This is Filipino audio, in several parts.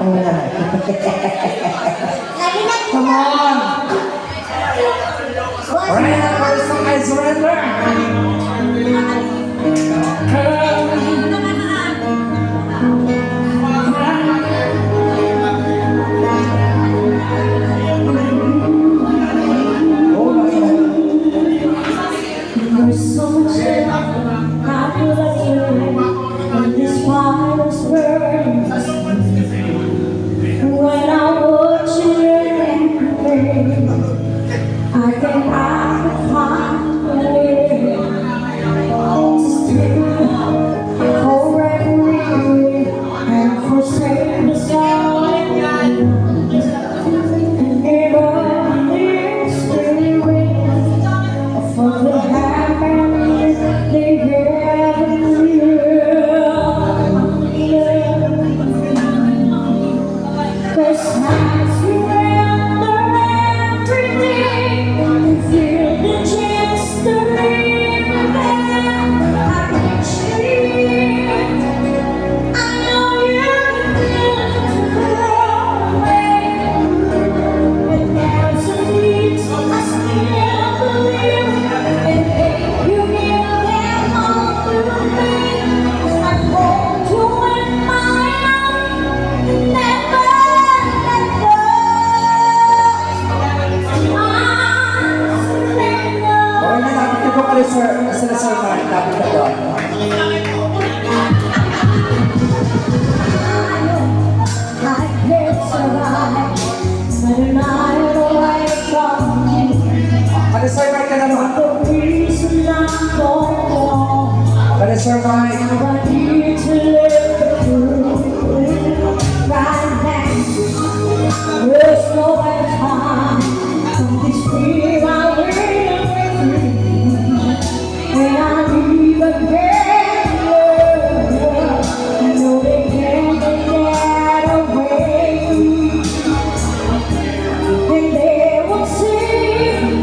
Come on! Alright, that first song I surrender. There's so much I feel like you in this fire's burning. When I watch you and I think I could find a way to still correct me and forsake the sound. And never is for the happiness they have in you. 'Cause I surrender everything and feel the chance to live again. I can sleep. I know you're the to away. And there's a need I still believe. And if you give them all to me, I hold you in my arms and never let go. Okay na, lapit ka po kayo, sir. Sila, sir, Mark. Lapit ka doon. I can't survive when I'm away from you. Ano, sir, Mark ka naman? The reason I'm gone, Ano, sir, Mark? I need to live through right now. There's no better time than this fear I will with when I leave again. I know they can't get away, and they will see,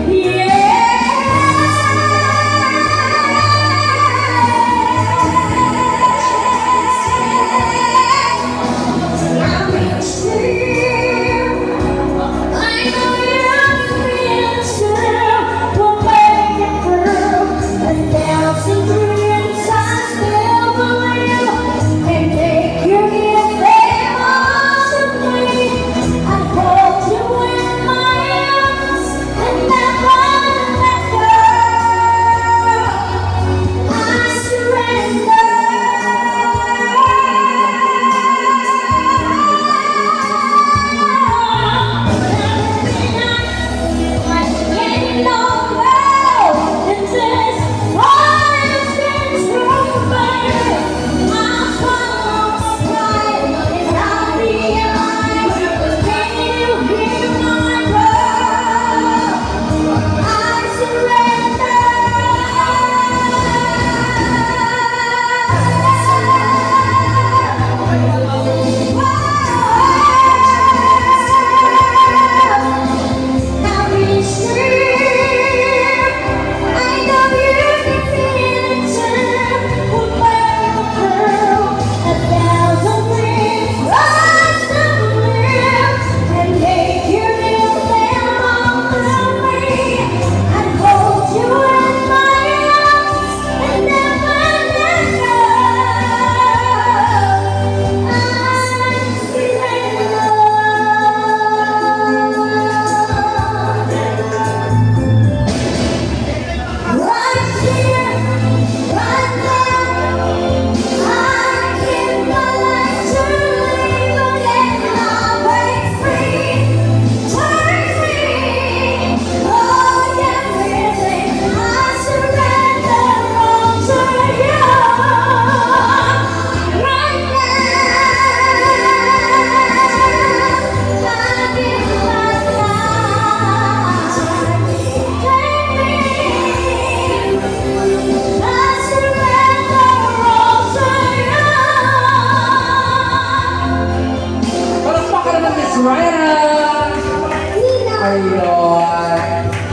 I'm extreme. I know you're feeling we'll make it through. And thousand dreams I still believe. And take you give them all to me. I hold you in my arms and never let go. I surrender. Ryan! Ayun.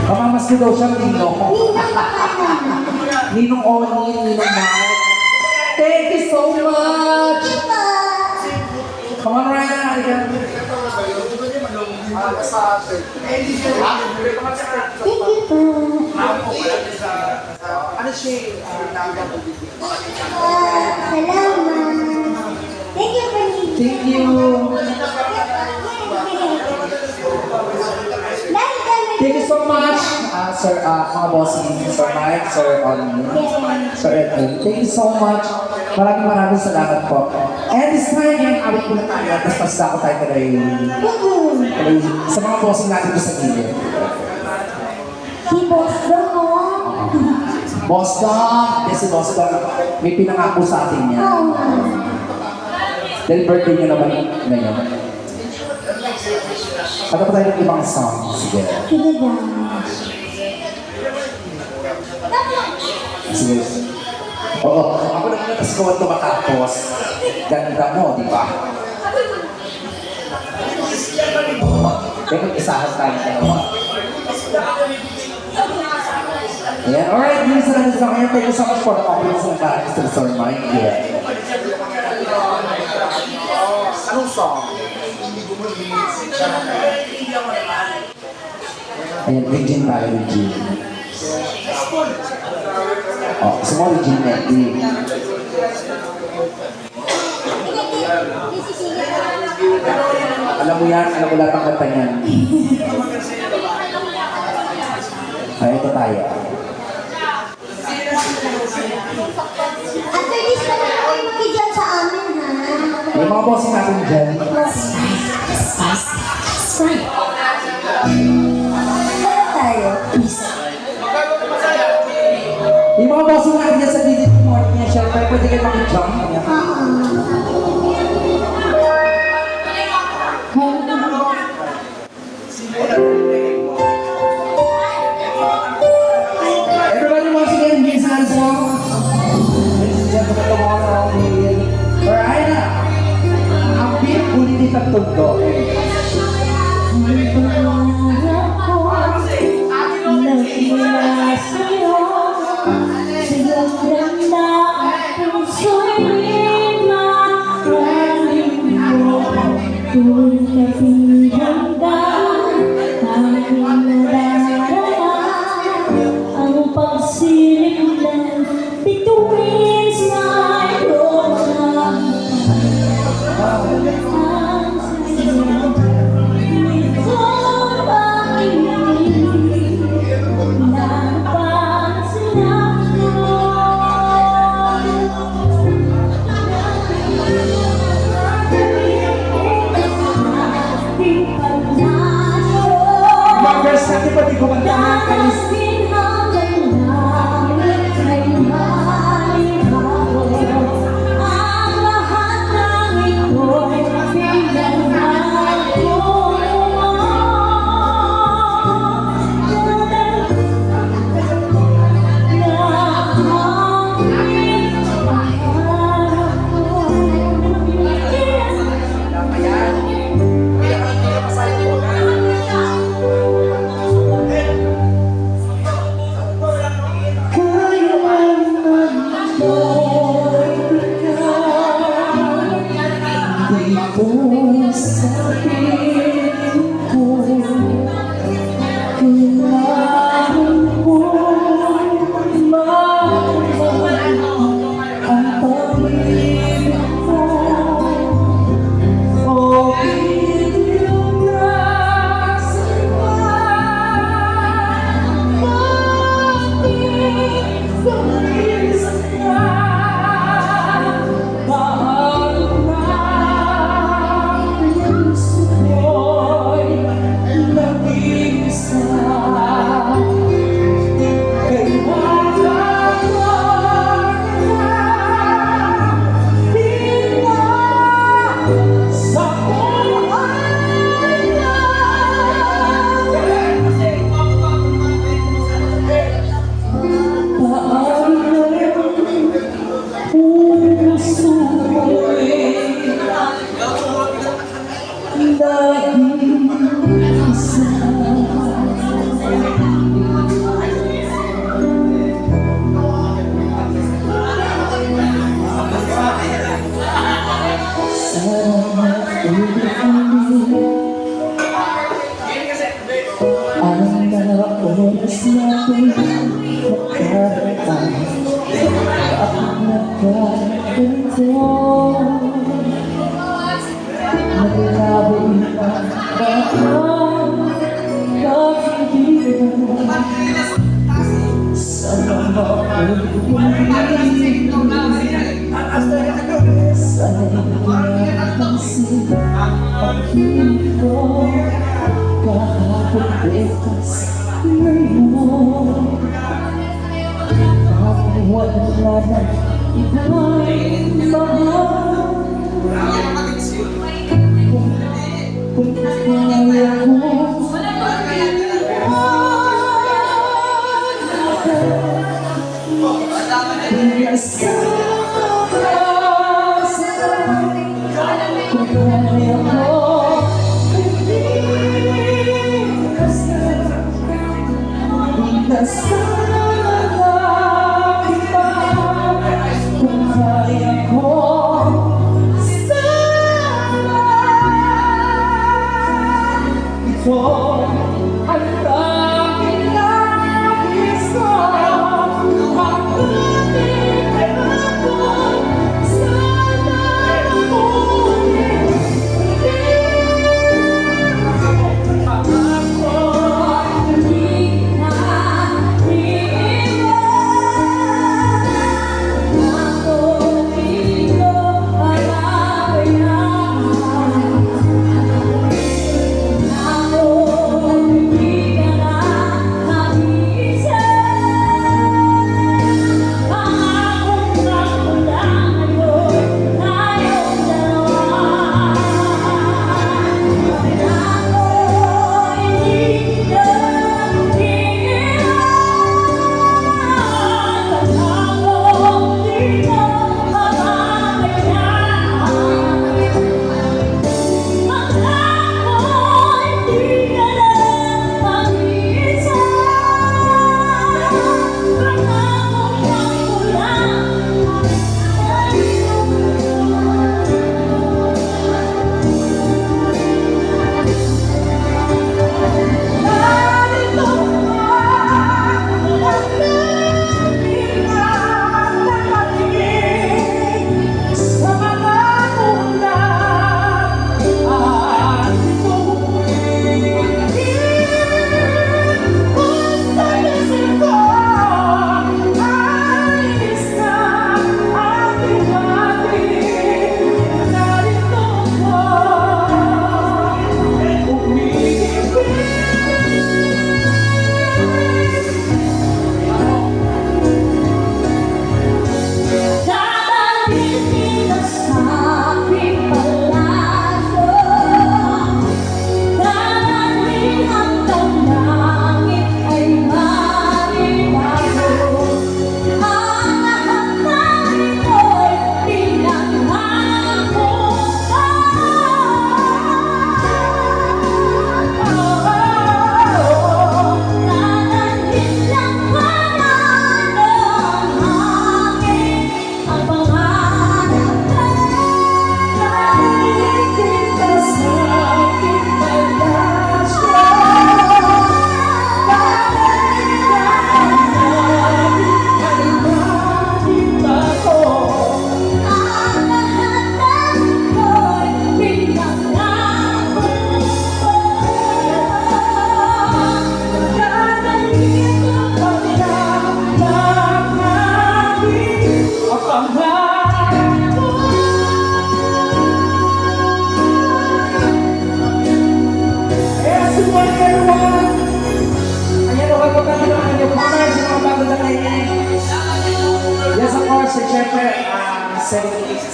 Mamamas ko daw siyang Ninong. Ninong Oni, Ninong Mark. Thank you so much! Come on, Ryan. Halika. Thank you po. Salamat. Thank you po. Thank you. Thank you so much, Sir, mga bossing, Sir Mike, Sir Olin, Sir Edwin. Thank you so much. Maraming salamat po. And this time, yan, awit ko na tayo. Tapos pasta ko tayo kay sa mga bossing natin ko sa gilid. Si Boss Dong, Boss Dom, yes, si Boss Dom, may pinangako sa atin niya. Dahil birthday niya naman ngayon. Kata pa tayo ng ibang song. Sige. Sige daw. Sige. Oo, ako na muna tapos kung ito matapos. Ganda mo, di ba? Kaya mag-isahan tayo dalawa. Ayan, alright, yun sa natin sa kanya. Thank you so much for the offerings ng parang Mr. Sir Mike. Yeah. Anong song? Ayan, Regine tayo, Regine. Oh, semua Regine Medley. Alam mo yan, alam mo lahat ang kanta niyan. Ay, ito tayo. After this na lang kayo makidyan sa amin, ha? Yung mga bossing natin dyan. Ano tayo? Yung mga bossing natin dyan sa video morning niya, syempre, pwede kayo makijump. Everybody once again, here's another song. Ladies and gentlemen, come on around here. Alright na. Ang pinakuli ni Tagtundo. Ang pagsilip ng bituin sa iyong Mga girls natin pati kumantahan kayo. Ang mga oras natin magkaroon Bakit nagkaganto Naglabo na bakit hindi na Sana makulit Sana'y napansin ang hilig ko Kahapon bekas ngayon mo Bakit wala na ibang mahal Kung kaya mo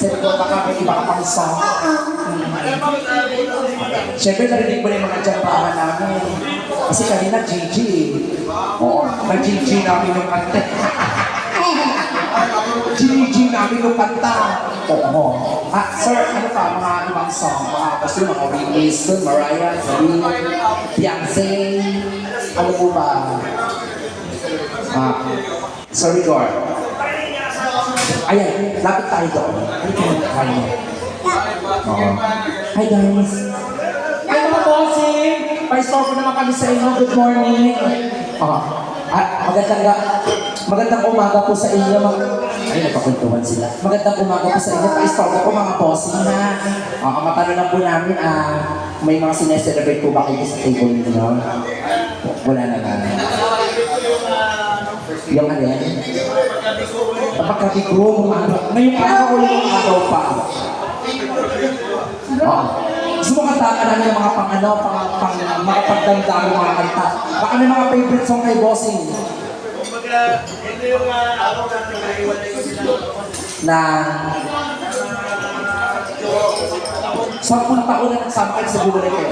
Siyempre, baka may iba ka pang song. Siyempre, narinig mo na yung mga jambahan namin. Kasi kanina, GG. Oo, nag-GG namin yung kanta. GG namin yung kanta. Oo. Sir, ano pa, mga ibang song? Gusto yung mga Whitney Houston, Mariah, Celine, Beyonce. Ano po ba? Sir Rigor. Ayan, lapit tayo doon. Hi guys. kami sa inyo. Good morning. Magandang umaga po sa inyo. Ay, nagpakwentuhan sila. Magandang umaga po sa inyo. Pa-istorbo po mga bossing na. Matanong lang po namin, may mga sineselebrate po ba kayo sa table ninyo? Wala na nga. Yung ano yan? Pagkabigo, ngayong araw ulit ang araw pa. Gusto mo kantaan namin ng mga mga pagdamdamo mga kanta. Baka may mga favorite song kay Bossing. Kumbaga, ito yung araw natin naiwalay ko sila. Na 10 taon na nagsama kayo sa buwan na kayo.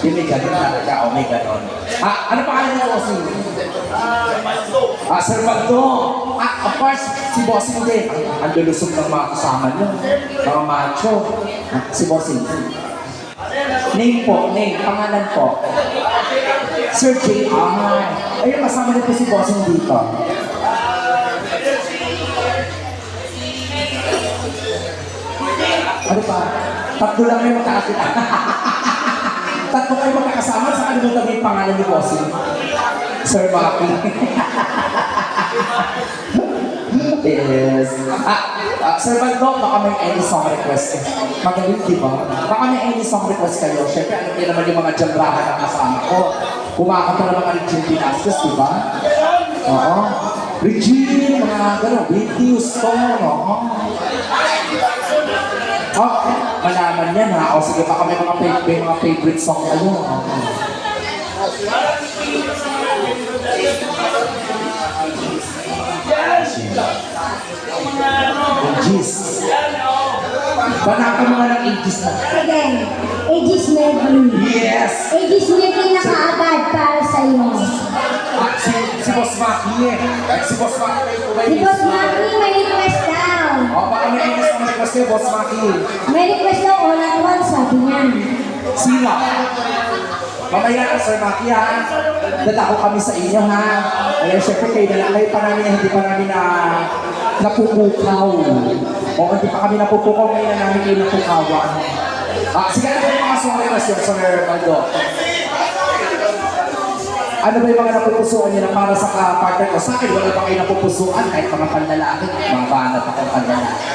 Di may gano'n talaga. O may gano'n. Ano pangalan niya, Bossing? Sir Baldo. Of course, si Bossing din. Ang lulusog ng mga kasama niyo. Mga macho. Si Bossing. Name po, pangalan po. Sir J.R. Ayun, kasama niyo po si Bossing dito. Ano pa? Tatlo lang kayo magkakasama. Tatlo kayo magkakasama sa kalimutan yung pangalan ni Bossing. Sir Maki. Yes. Sir Baldo, baka may any song request. Magaling, di ba? Baka may any song request kayo. Siyempre, alam niyo naman yung mga jambrahan na kasama ko. Kumakanta naman ka Regine Velasquez, di ba? Oo. Regine, mga gano'n, Whitney Houston, oo. Malaman yan ha. O sige, baka may mga favorite song kayo. Aegis. Banatan mo nga ng Aegis na. Again, Aegis Medley. Yes! Aegis Medley na kaagad para sa iyo. Si Boss Maki eh. Si Boss Maki kayo po ba Si Boss Maki, may request daw. Baka may Aegis na request kayo, Boss Maki. May request daw all at once, sabi niya. Sila. Mamaya na, Sir Maki ha. Dadako kami sa inyo ha. Ayan, syempre kayo pa namin na hindi pa namin napupukaw. O hindi pa kami napupukaw, ngayon na namin kayo napukawan. Sige, ano ba yung mga song request yun, Sir Baldo? Ano ba yung mga napupusuan nyo na para sa partner ko? Sa akin, wala pa kayo napupusuan kahit mga panlalaki. Mga banat akong panlalaki.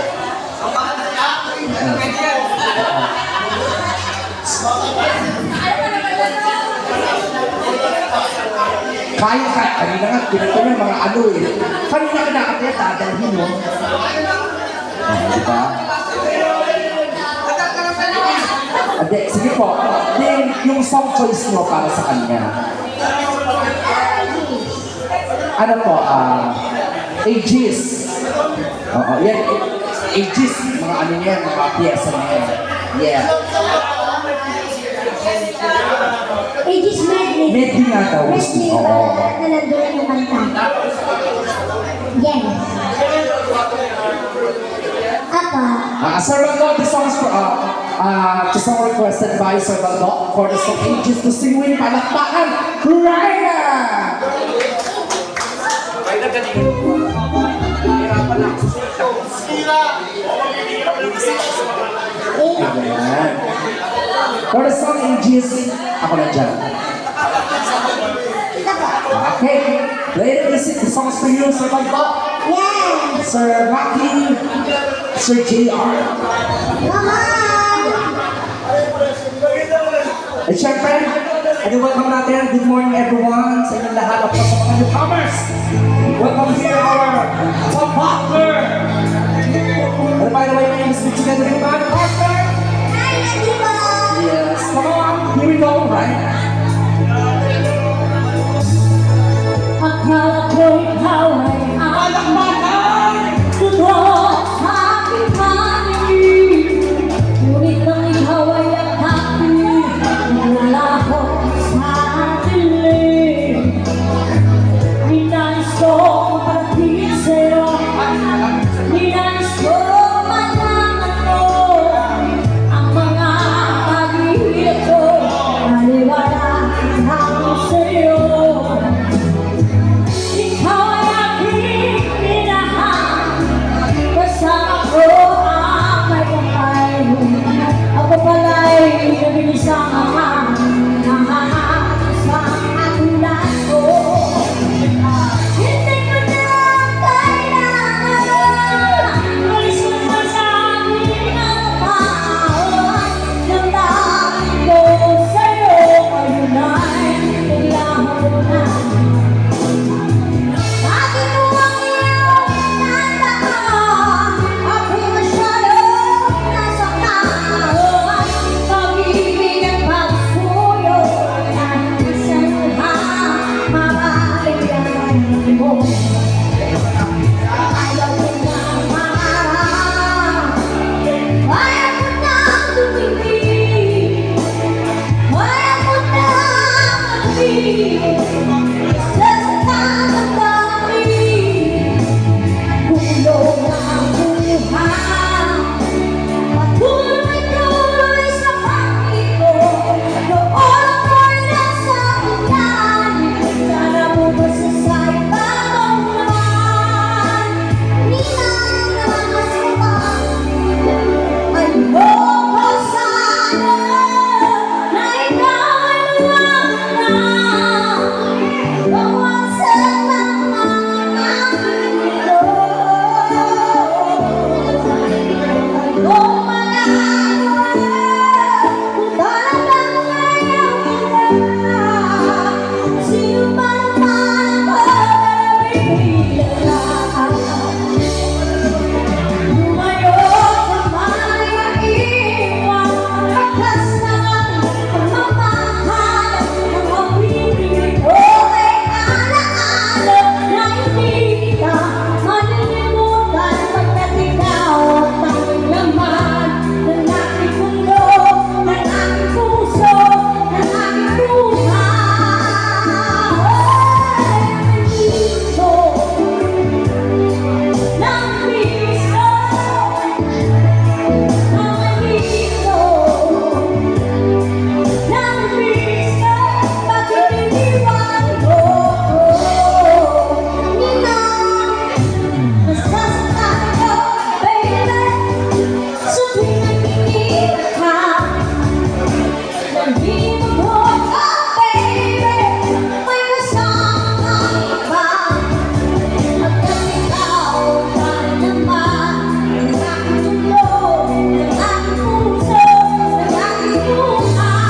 Kaya ka, kanina nga, pinito niya mga ano eh. Kanina ka nakataya, dadalhin mo. Diba? Sige po, yung song choice mo para sa kanya. Ano po, Aegis. Oo, yan, Aegis, mga ano niyan, mga piyesa niyan. Yeah. Aegis Medley. Medley nga daw. Medley, Oo. na nandun yung kanta. Yes. Sir Baldo, the song requested by Sir Baldo for the song Aegis to sing with Palakpakan, Ryder! Ryder, kanina. Hirapan ako. Sira! Ayan. For the song Aegis, ako na dyan. Okay, later the songs for you, Sir Baldo. Yes. Sir Maki, Sir JR. Mama. At syempre, welcome natin. Good morning everyone sa inyong lahat. At sa mga newcomers. Welcome here our top partner. And by the way, my name is Mitch together with my partner. Hi, Nadiba. Yes, come on. Here we go, right? Akala ko ikaw ay Palakpakan! totoo sa aking paningin. Ngunit nang ikaw ay atake, nawala ko sa dilim. Ninais ko magparating sa'yo, ninais ko malaman mo ang mga pag-ihirap ko. Maliwanag Hindi mo ko, baby, may kasama ka ba? Pagkat ikaw pa naman ang aking ulo, ang aking puso, ang aking buhay.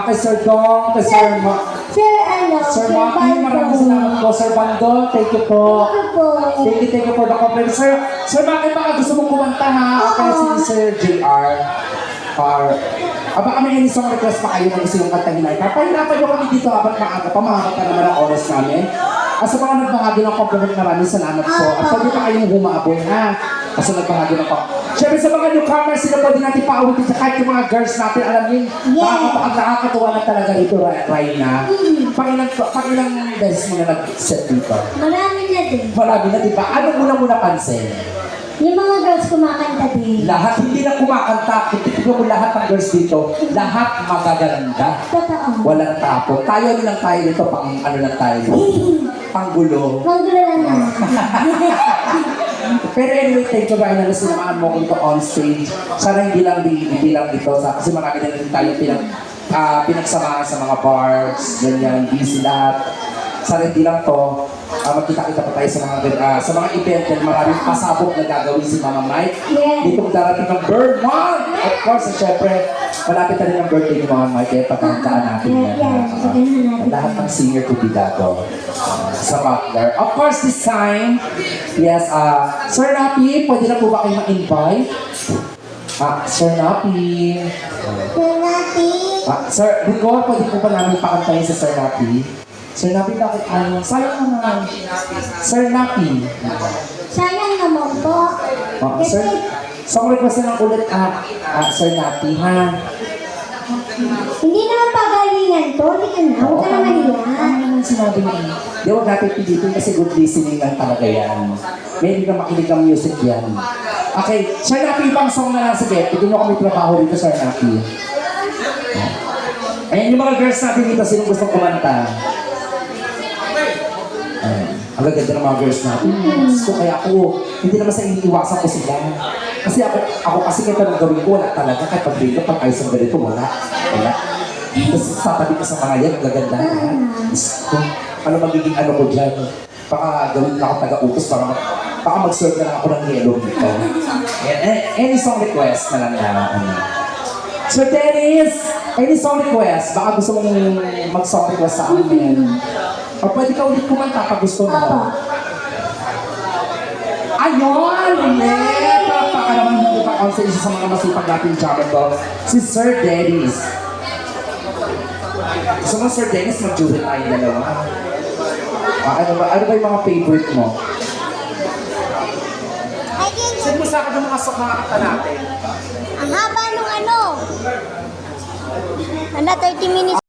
Kay Sir Dong, kay Sir Sir Maki, maraming salamat po. Sir Bando, thank you po. Thank you for the compliment. Sir Maki, baka gusto mong kumanta ha? Okay, si Sir JR. Baka may any song request pa kayo na gusto yung kantahin na ito. Pahirapan nyo kami dito abat maaga pa. Mahaba pa naman ang oras namin. Sa mga nagbahagi ng compliment, maraming salamat po. At pwede pa kayong humabol ha. Kasi nagbahagi ng compliment. Siyempre sa mga newcomers, sila pwede natin pauwitin sa kahit yung mga girls natin. Alam niyo, nakakatuwa na talaga dito, Raina. Pangilang beses mo na nag-set dito? Marami na din. Marami na, di ba? Ano muna pansin? Yung mga girls kumakanta din. Lahat, hindi na kumakanta. Kung titignan mo lahat ng girls dito, lahat magaganda. Totoo. Walang tapon. Tayo lang tayo dito, pang ano lang tayo. Panggulo. Manggulo lang naman. Pero anyway, thank you very much na sinamahan mo ko dito on stage. Sana hindi lang dito. Kasi marami na rin tayo pinagsamahan sa mga bars, ganyan, busy lahat. Sana hindi lang to. Magkita-kita pa tayo sa mga event and maraming pasabog na gagawin si Mama Mike. Yes. Dito darating ang bird month! Of course, syempre, malapit na rin ang birthday ni Mama Mike. Kaya pagkantaan natin yan. Lahat ng senior to be dato sa Butler. Of course, this time, yes, Sir Napi, pwede na po ba kayo ma-invite? Sir Napi. Sir Rico, pwede po ba namin pakantayin sa Sir Napi? Sir Napi, bakit sayang naman. Sir Napi. Sayang naman po. Sir, song request na lang ulit, Sir Napi, ha? Hindi naman pagalingan to. Hindi ka na. Huwag ka na mahiya. Ano sinabi niya? Di, huwag natin pilitin kasi good listening lang talaga yan. May hindi ka makinig ng music yan. Okay, Sir Napi, ibang song na lang sige. Hindi mo kami trabaho dito, Sir Napi. Ayan yung mga girls natin dito, sino gustong kumanta? Ang gaganda ng mga girls natin. So kaya ako, hindi naman sa iniiwasan ko sila. Kasi ako kasi kahit anong gawin ko, wala talaga. Kahit pag-break up, pag ayos ang ganito, wala. Tapos satabi ko sa mga yan, ang gaganda. Kung ano magiging ano ko dyan, baka gawin na ako taga-utos, baka mag-serve na lang ako ng yellow dito. Any song request na lang na. So Dennis, any song request? Baka gusto mong mag-song request sa amin. O pwede ka ulit kumanta pag gusto mo. Ayun! Ulit! Baka naman hindi pa sa isa sa mga masipag natin jammer ko. Si Sir Dennis. Gusto mo Sir Dennis, mag-duet tayo dalawa. Ano ba yung mga favorite mo? Send mo sa akin yung mga kanta natin. Ang haba nung ano. 30 minutes.